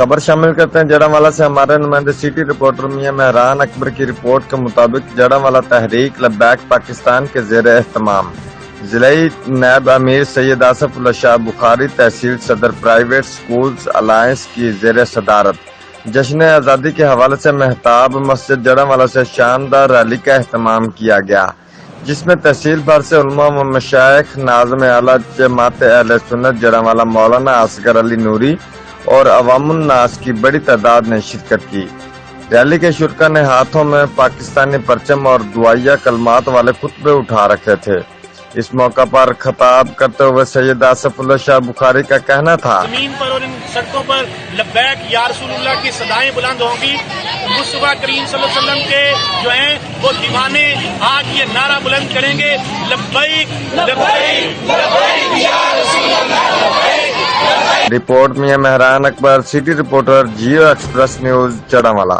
خبر شامل کرتے ہیں جڑاوالا سے ہمارے نمائندے سٹی رپورٹر میاں مہران اکبر کی رپورٹ کے مطابق جڑاوالا تحریک لبیک پاکستان کے زیر اہتمام ضلعی نائب امیر سید آصف اللہ شاہ بخاری تحصیل صدر پرائیویٹ سکولز الائنس کی زیر صدارت جشن آزادی کے حوالے سے مہتاب مسجد جڑاوالا سے شاندار ریلی کا اہتمام کیا گیا، جس میں تحصیل بھر سے علماء و مشائخ، ناظم اعلیٰ جماعت اہل سنت جڑاوالا مولانا اصغر علی نوری اور عوام الناس کی بڑی تعداد نے شرکت کی۔ ریلی کے شرکا نے ہاتھوں میں پاکستانی پرچم اور دعائیہ کلمات والے خطبے اٹھا رکھے تھے۔ اس موقع پر خطاب کرتے ہوئے سید آصف اللہ شاہ بخاری کا کہنا تھا، زمین پر اور ان سڑکوں پر لبیک یا رسول اللہ کی صدائیں بلند ہوں گی۔ مصطفیٰ کریم صلی اللہ علیہ وسلم کے جو ہیں وہ دیوانے آج یہ نعرہ بلند کریں گے، لبیک لبیک لبیک یا رسول اللہ لبیک۔ رپورٹ میاں مہران اکبر، سٹی رپورٹر، جیو ایکسپریس نیوز، جڑاوالا۔